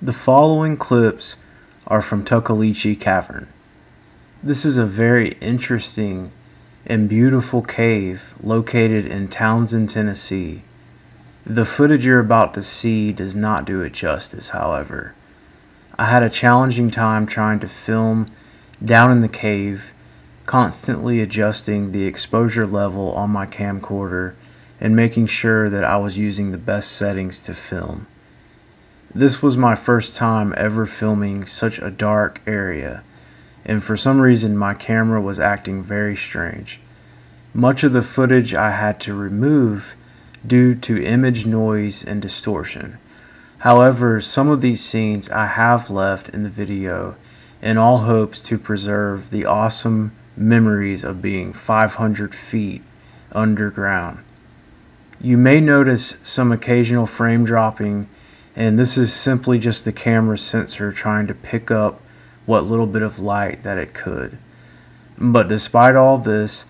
The following clips are from Tuckaleechee Cavern. This is a very interesting and beautiful cave located in Townsend, Tennessee. The footage you're about to see does not do it justice, however. I had a challenging time trying to film down in the cave, constantly adjusting the exposure level on my camcorder and making sure that I was using the best settings to film. This was my first time ever filming such a dark area, and for some reason my camera was acting very strange. Much of the footage I had to remove due to image noise and distortion. However, some of these scenes I have left in the video in all hopes to preserve the awesome memories of being 500 feet underground. You may notice some occasional frame dropping, and this is simply just the camera sensor trying to pick up what little bit of light that it could. But despite all this,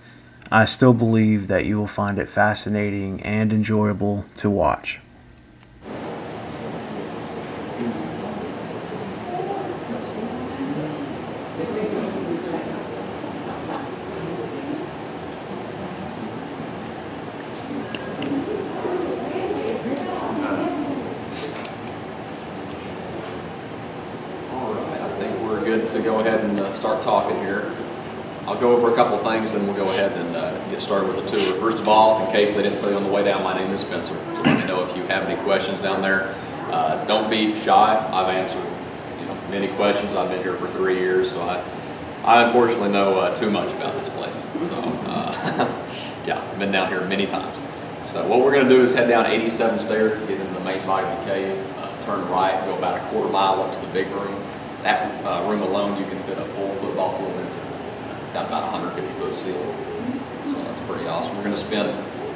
I still believe that you will find it fascinating and enjoyable to watch. Good to go ahead and start talking here. I'll go over a couple things, then we'll go ahead and get started with the tour. First of all, in case they didn't tell you on the way down, my name is Spencer. So let me know if you have any questions down there. Don't be shy. I've answered many questions. I've been here for 3 years, so I unfortunately know too much about this place. So yeah, I've been down here many times. So what we're going to do is head down 87 stairs to get into the main body of the cave, turn right, go about a quarter mile up to the big room. That room alone, you can fit a full football field into. It's got about 150-foot ceiling, so that's pretty awesome. We're going to spend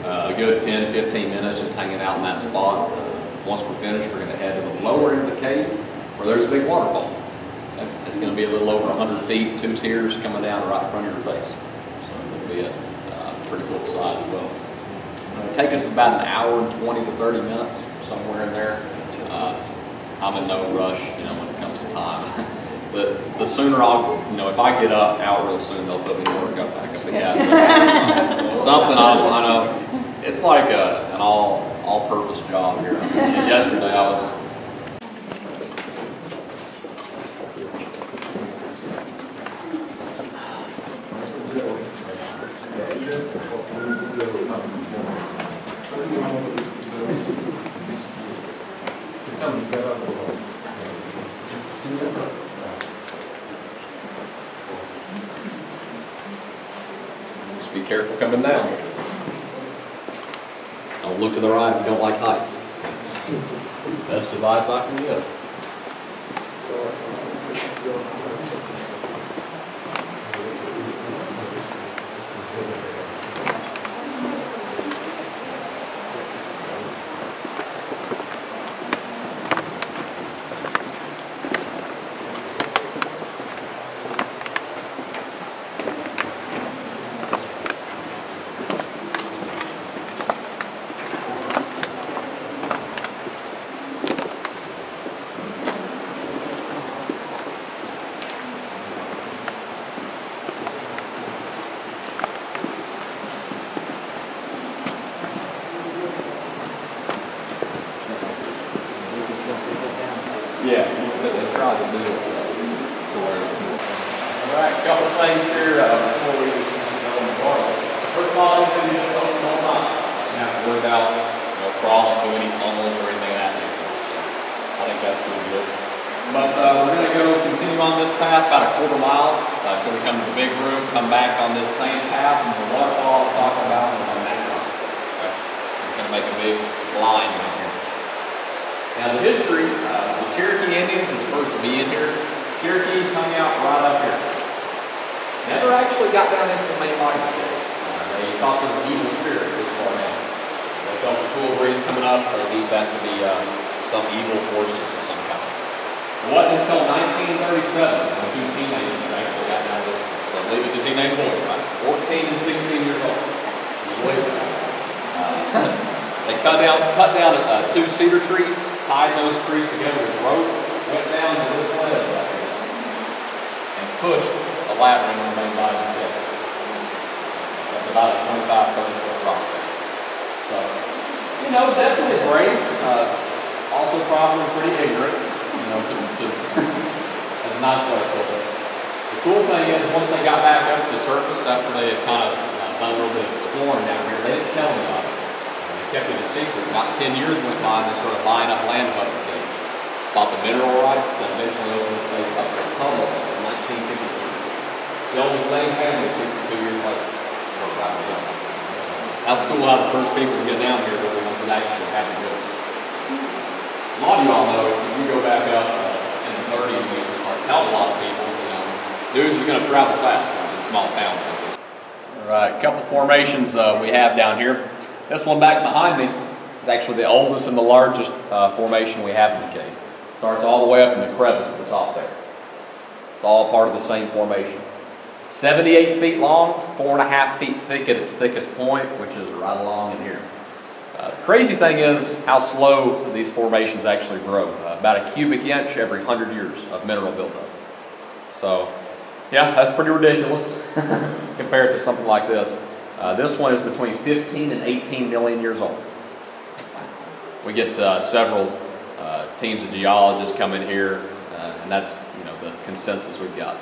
a good 10-15 minutes just hanging out in that spot. Once we're finished, we're going to head to the lower end of the cave where there's a big waterfall. It's going to be a little over 100 feet, 2 tiers coming down right in front of your face. So it'll be a pretty cool sight as well. It'll take us about an hour and 20 to 30 minutes, somewhere in there. I'm in no rush, when it comes to time. The sooner if I get up out real soon, they'll put me to work up back up again. Something I know, it's like an all-purpose job here. Yesterday I was. Just be careful coming down. Don't look to the right if you don't like heights. Best advice I can give. Yeah, they try to do it to where. All right, a couple of things here before we go on the garden. First of all, you can just open all night. You don't have to worry about crawling through any tunnels or anything like that nature. I think that's pretty good. But we're going to continue on this path about a quarter mile until we come to the big room, come back on this same path, and the waterfall I was talking about is on that side. Okay? We're going to make a big line down here. Now the history, the Cherokee Indians were the first to be in here. Cherokees hung out right up here. Never actually got down into the main body of the cave. They thought there was evil spirits this far down. They felt a cool breeze coming up. They believed that to be some evil forces of some kind. It wasn't until 1937 when 2 teenagers actually got down this. So I believe it's a teenage boy, right? 14 and 16 years old. They cut down 2 cedar trees, tied those trees together with rope, went down to this ledge right here and pushed a ladder into the main body of the cave. That's about a 25, 30-foot rock. So, you know, definitely brave. Also probably pretty ignorant, you know, that's a nice way to put it. The cool thing is, once they got back up to the surface, after they had kind of done a little bit of exploring down here, they didn't tell anybody. They kept it a secret. About 10 years went by and they started buying up land public there. Bought the mineral rights and eventually opened the place up for the public in 1953. Still the same family 62 years later. That's cool how the first people to get down here were the ones that actually had to do it. A lot of y'all know, if you go back up in the 30s, we tell a lot of people, you know, news is going to travel fast in small towns like this. All right, a couple formations we have down here. This one back behind me is actually the oldest and the largest formation we have in the cave. Starts all the way up in the crevice at the top there. It's all part of the same formation. 78 feet long, 4.5 feet thick at its thickest point, which is right along in here. The crazy thing is how slow these formations actually grow. About a cubic inch every 100 years of mineral buildup. So, yeah, that's pretty ridiculous compared to something like this. This one is between 15 and 18 million years old. We get several teams of geologists come in here, and that's, you know, the consensus we've got.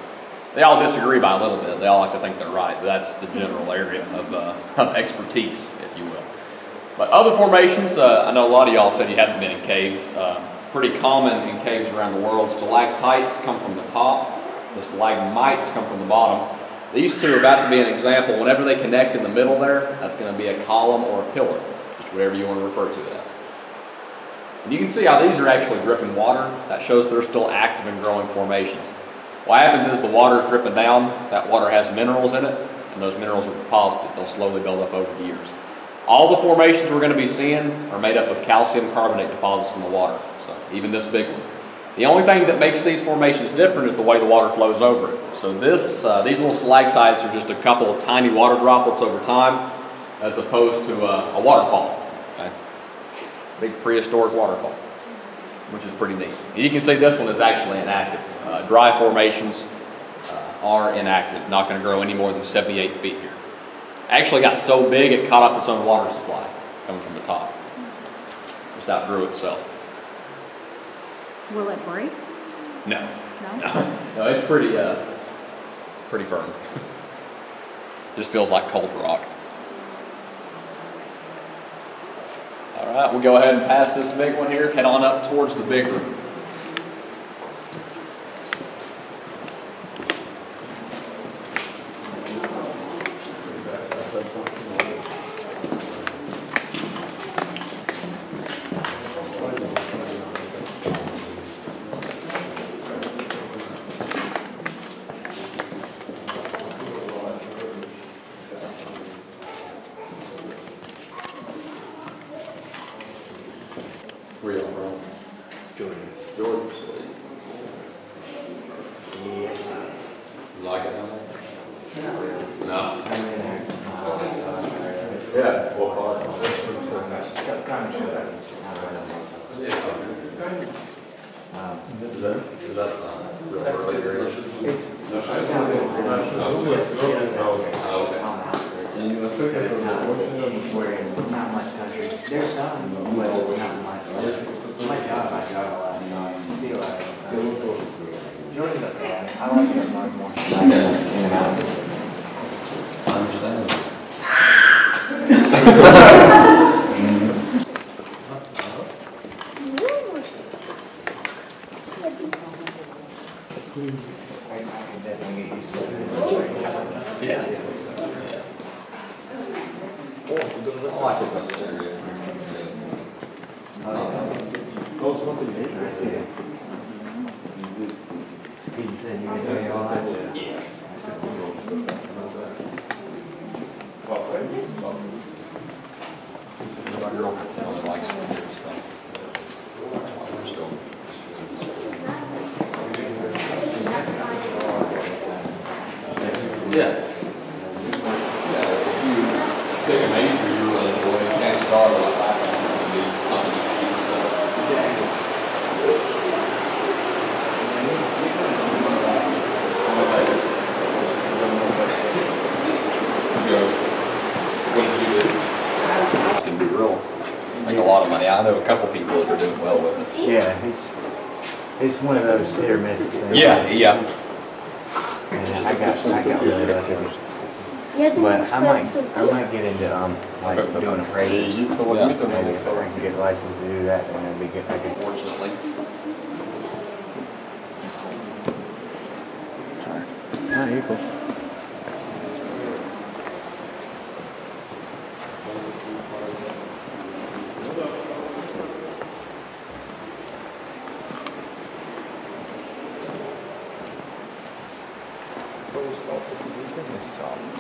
They all disagree by a little bit. They all like to think they're right, but that's the general area of expertise, if you will. But other formations, I know a lot of y'all said you haven't been in caves. Pretty common in caves around the world. Stalactites come from the top. The stalagmites come from the bottom. These two are about to be an example. Whenever they connect in the middle there, that's going to be a column or a pillar, just whatever you want to refer to it as. And you can see how these are actually dripping water. That shows they're still active and growing formations. What happens is the water is dripping down. That water has minerals in it, and those minerals are deposited. They'll slowly build up over the years. All the formations we're going to be seeing are made up of calcium carbonate deposits in the water. So even this big one. The only thing that makes these formations different is the way the water flows over it. So these little stalactites are just a couple of tiny water droplets over time, as opposed to a waterfall. Okay? Big prehistoric waterfall, which is pretty neat. And you can see this one is actually inactive. Dry formations are inactive, not going to grow any more than 78 feet here. Actually got so big it caught up its own water supply coming from the top. Just outgrew itself. Will it break? No. No? No, it's pretty firm. Just feels like cold rock. All right, we'll go ahead and pass this big one here, head on up towards the big room. Where you from? Georgia. Georgia. Yeah. You like it down there? No. Yeah. What part? Is that real early English? Not much country. There's some, but not much. My job, I got a lot of see a lot of Jordan's okay. I like it more. In and out. I understand. I can definitely get used to it. Yeah. I like it up there. I see it. You said you were doing all that? Yeah. My girlfriend really likes it here, so that's why we're still. Yeah. Yeah, if you pick a major you really enjoy, chances are that last one will be something you can use. So. people that are doing well with it. Yeah, it's one of those hit or miss things. Yeah, yeah. And I got really lucky. But I might get into like doing appraisals. Maybe if I can get a license to do that, then it'd be good. I could. Fortunately. Sorry. Oh, you're cool. This is awesome.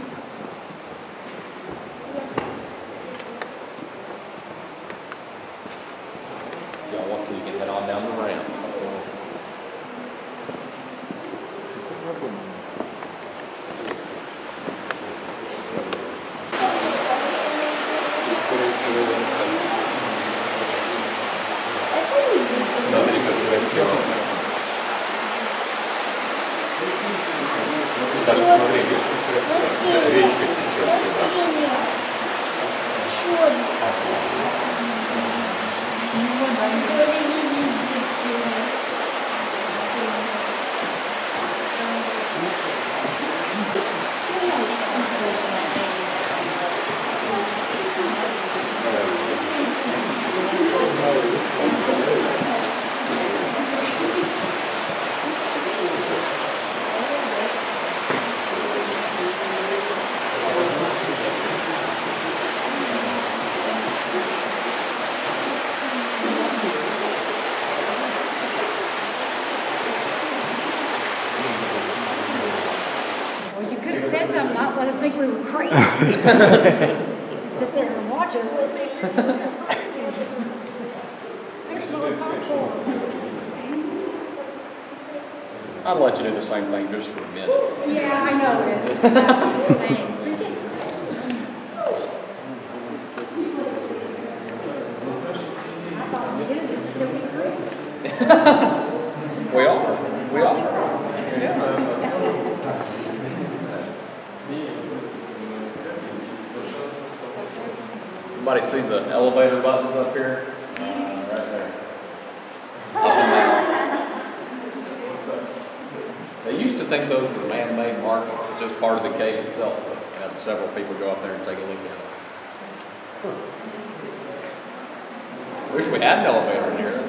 If y'all want to, you can head on down the ramp. Well, you could have said something, not let us think we were crazy. Sit there and watch us. There's no popcorn. I'll let you do the same thing just for a minute. Yeah, I know it is. Thanks. Appreciate it. I thought we did this to still be screwed. We are. We are. Everybody see the elevator buttons up here? Right there. Up and down. They used to think those were man-made markings. It's just part of the cave itself. But had several people go up there and take a look at it. Wish we had an elevator in here.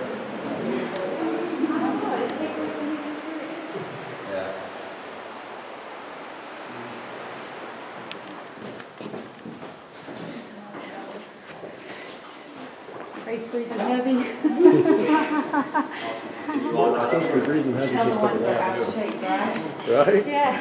Yeah. Face breathing heavy. Supposed to be breathing heavy Other just ones like are out that. of shape, right? Right? Yeah.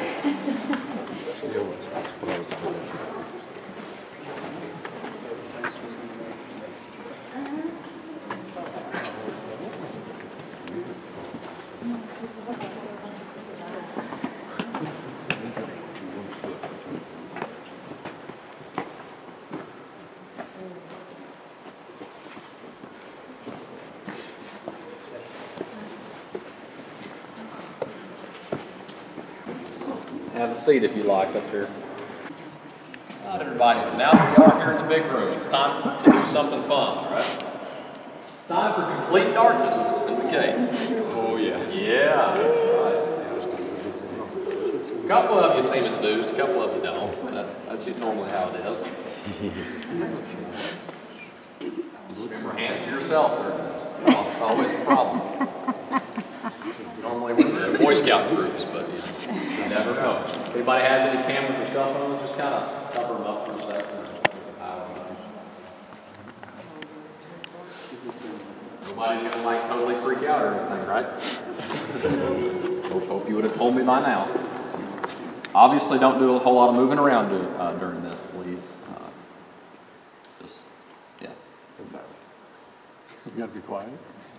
Have a seat if you like up here. All right, everybody, but now that we are here in the big room, it's time to do something fun, all right? It's time for complete darkness in the cave. Oh, yeah. Yeah. Right. A couple of you seem enthused, a couple of you don't. That's normally how it is. Remember, hands to yourself during this. It's always a problem. Normally when we're in Boy Scout groups, but you never know. If anybody has any cameras or cell phones, just kind of cover them up for a second. Nobody's gonna like totally freak out or anything, right? Hope you would have told me by now. Obviously, don't do a whole lot of moving around during this, please. Just, yeah. You gotta be quiet.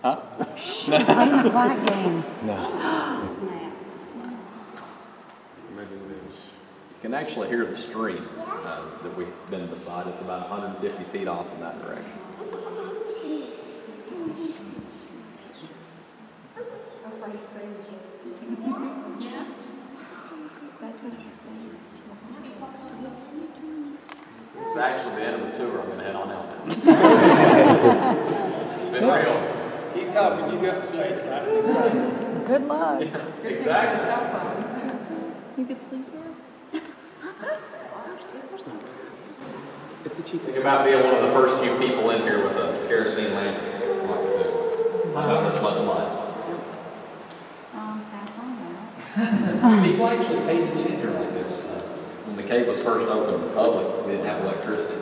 Huh? Playing a quiet game. No. You can actually hear the stream that we've been beside. It's about 150 feet off in that direction. Yeah. That's what I was saying. It's actually the end of the tour. I'm going to head on out now. It's been real. keep talking, you got the face, right? Good luck. Exactly. Cell phones. You could sleep here. Think about being one of the first few people in here with a kerosene lantern. About this much light. Pass on that. People actually paid to get in here like this. When the cave was first opened to the public, we didn't have electricity.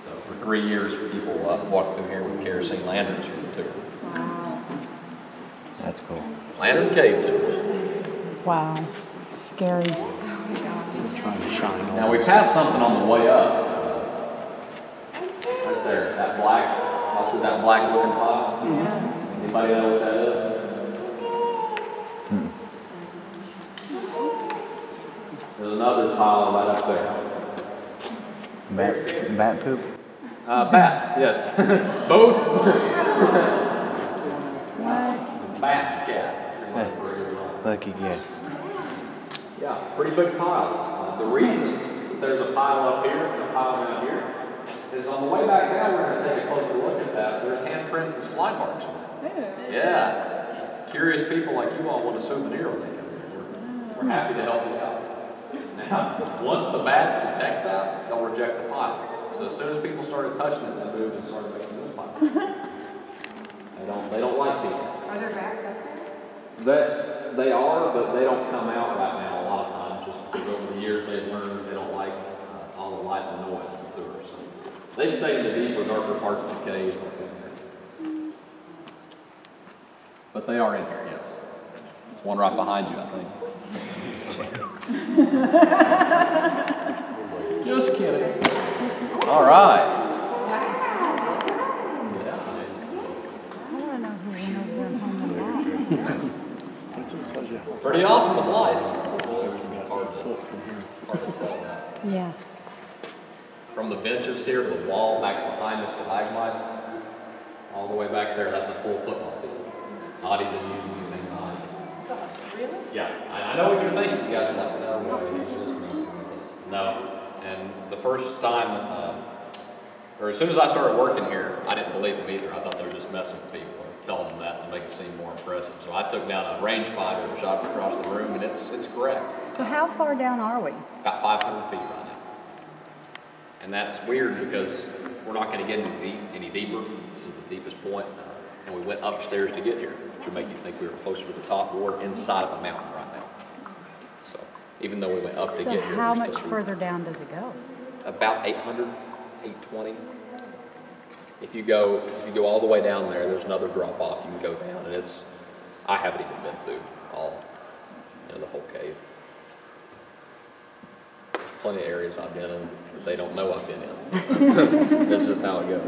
So for 3 years, people walked through here with kerosene lanterns for the tour. Wow. That's cool. Lantern cave tours. Wow. Scary. Trying to shine on. Now we passed something on the way up. Right there, that black, I said that black looking pile. Anybody know what that is? There's another pile right up there. Bat poop? Bat, yes. Both. What? Bat scat. Lucky guess. Yeah, pretty big piles. The reason there's a pile up here and a pile down here is on the way back down, we're going to take a closer look at that. There's handprints and slide marks on that. Yeah. Curious people like you all want a souvenir when they come here. We're happy to help you out. Now, once the bats detect that, they'll reject the pile. So as soon as people started touching it, they moved and started making this pile. They don't like people. Are there bats up there? They are, but they don't come out right now a lot of times, just because over the years they've learned they don't like all the light and noise from tourists. So they stay in the deeper, darker parts of the cave. But they are in here, yes. There's one right behind you, I think. Just kidding. All right. I want to know who went over there and hung them out. Pretty awesome with lights. Yeah. From the benches here to the wall back behind the stalagmites, all the way back there, that's a full football field. Not even using anything behind us. Really? Yeah, I know what you're thinking. You guys are like, no, boy, he's just messing with us. No, and the first time, or as soon as I started working here, I didn't believe them either. I thought they were just messing with people or telling them that to make it seem more impressive. So I took down a rangefinder and shot it across the room, and it's correct. So how far down are we? About 500 feet right now. And that's weird because we're not going to get any deeper. This is the deepest point. And we went upstairs to get here, which would make you think we were closer to the top. We're inside of a mountain right now. So even though we went up to So get here, how we're much still further down does it go? about 800, 820. If you go all the way down there, there's another drop off. You can go down, and I haven't even been through the whole cave. Plenty of areas I've been in that they don't know I've been in. That's just how it goes.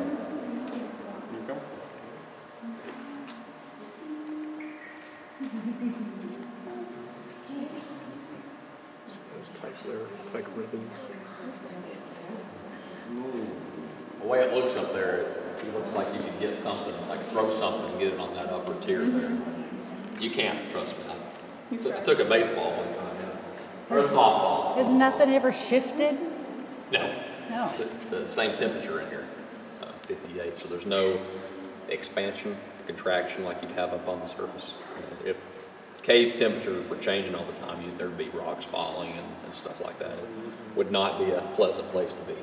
Those type there, like ribbons. The way it looks up there, it looks like you could get something, like throw something and get it on that upper tier there. You can't, trust me. I took a baseball one time, or a softball. Has nothing ever shifted? No. No. It's the same temperature in here, 58. So there's no expansion, contraction like you'd have up on the surface. If cave temperatures were changing all the time, there'd be rocks falling and stuff like that. It would not be a pleasant place to be.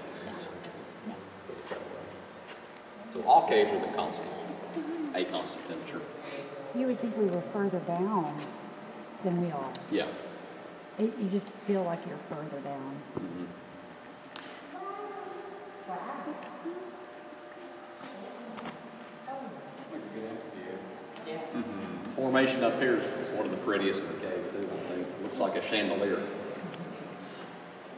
So all caves are a constant temperature. You would think we were further down than we are. Yeah. You just feel like you're further down. Mm-hmm. Mm-hmm. Formation up here is one of the prettiest in the cave too, I think. It looks like a chandelier.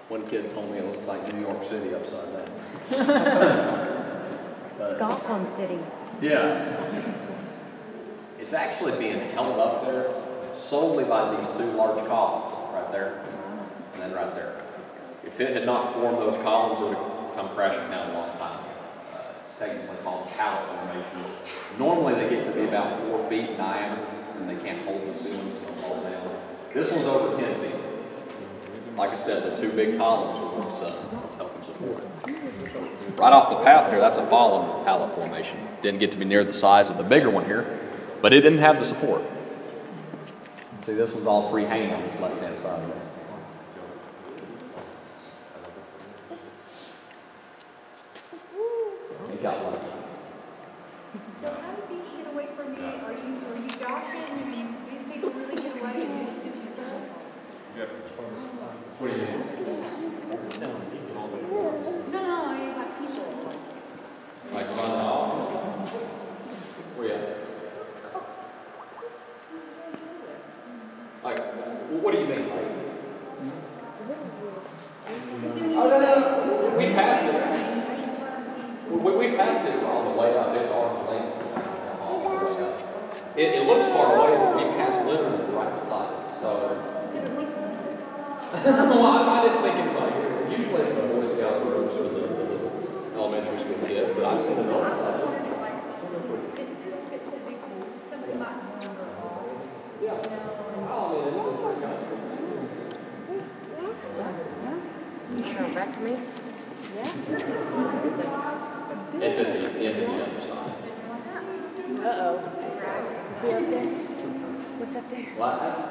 One kid told me it looked like New York City upside down. Scotland City. Yeah. It's actually being held up there solely by these two large columns, right there and then right there. If it had not formed those columns, it would have come crashing down a long time ago. It's technically called pallet formation. Normally they get to be about 4 feet in diameter, and they can't hold the ceilings, so they'll fall down. This one's over 10 feet. like I said, the two big columns are what's helping support it. Right off the path here, that's a fallen pallet formation. Didn't get to be near the size of the bigger one here, but it didn't have the support. See, this one's all free hanging on this left-hand side there. It got lucky. So how does he get away from me? Are you joshing? I mean, these people really get away and do stupid stuff? What do you mean? No, I mean like people. Like running off? Where you at? Like, what do you mean? Like, oh, no. We passed it. We passed it on the way up. It's on the lane. It looks far away, but we passed literally right beside it. So, well, I didn't think anybody here. Usually it's the Boy Scout groups or the elementary school kids, but I've seen it all. Yeah. Oh, I mean, it's pretty good. You come back to me? It's at the end of the other side. Uh-oh. Is he up there? What's up there? Well, that's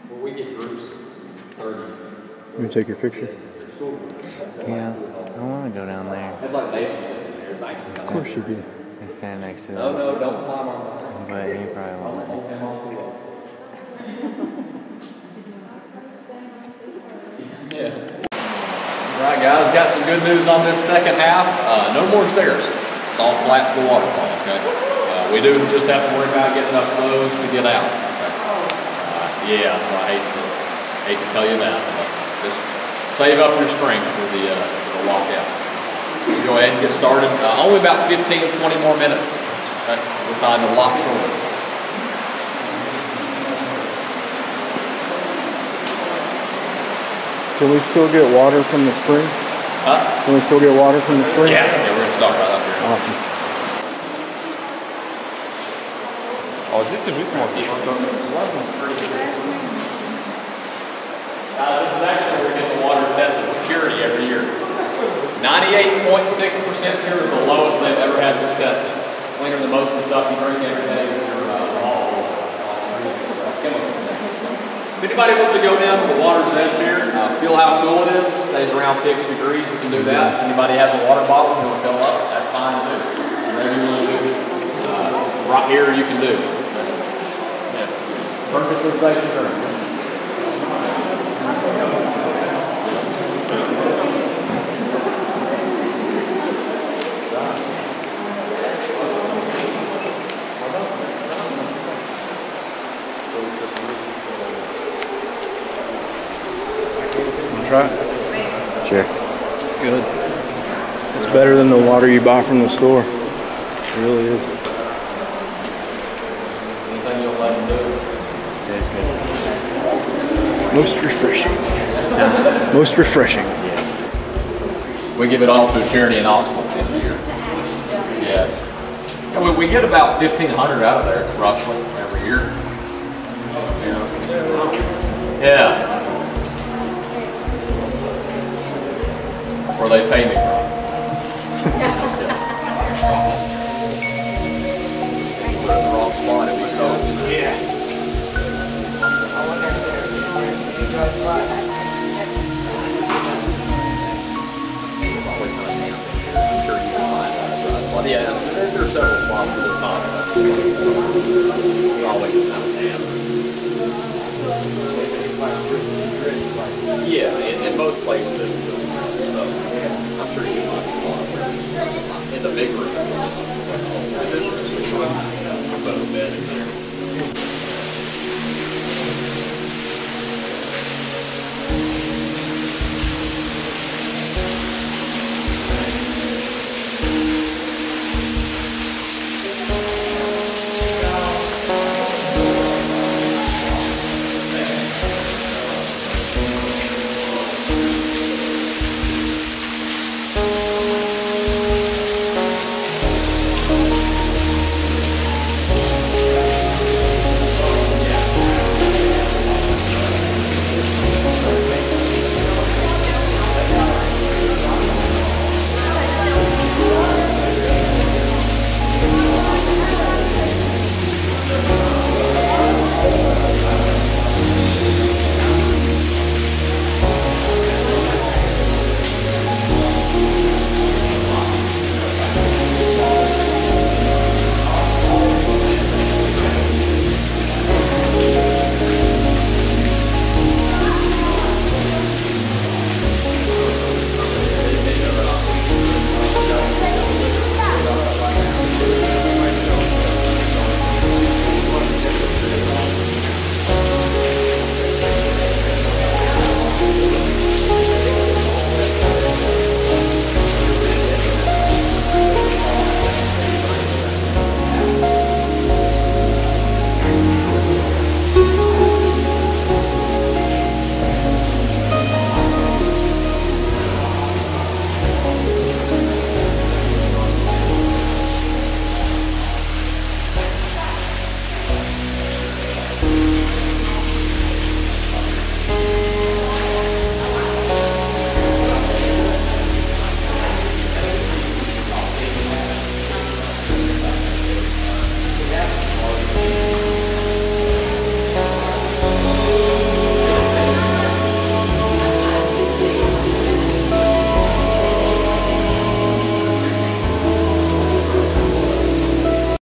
where we get groups of 30. Let me take your picture. Yeah, I want to go down there. It's like David sitting there. It's actually Of course you do. And stand next to No, them. no, don't climb on that. But he probably won't. Hold him off the wall. Yeah. All right, guys, got some good news on this second half. No more stairs. It's all flat to the waterfall, okay? We do just have to worry about getting enough clothes to get out. Okay? Yeah, so I hate to tell you that, but just save up your strength for the walkout. We'll go ahead and get started. Only about 15, 20 more minutes. Okay? Decide to lock shore. Can we still get water from the spring? Huh? Can we still get water from the spring? Yeah, we're gonna start right up here. Awesome. This is actually, we're getting the water tested for purity every year. 98.6% pure is the lowest they've ever had this tested. Cleaner than most of the stuff you drink every day with your chemicals. If anybody wants to go down to the water's edge here, feel how cool it is. It stays around 50 degrees. You can do that. If anybody has a water bottle and want to fill up, that's fine too. Whatever you want to do. Right here, you can do. Yeah. Perfectly safe to drink. Try it. Sure. It's good. It's better than the water you buy from the store. It really is. Anything you'll let them do? Tastes good. Most refreshing. Most refreshing. We give it all to a charity in Oxford this year. Yeah. And we get about 1,500 out of there, roughly, every year. Yeah. Where they pay me from. We're in the wrong spot if we sold. Yeah. I'm sure you can find that. Well, yeah, there's several spots at the top. It's always about a dam. Yeah, in most places. I'm sure you can find a spot. In the big room. Put a bed in there.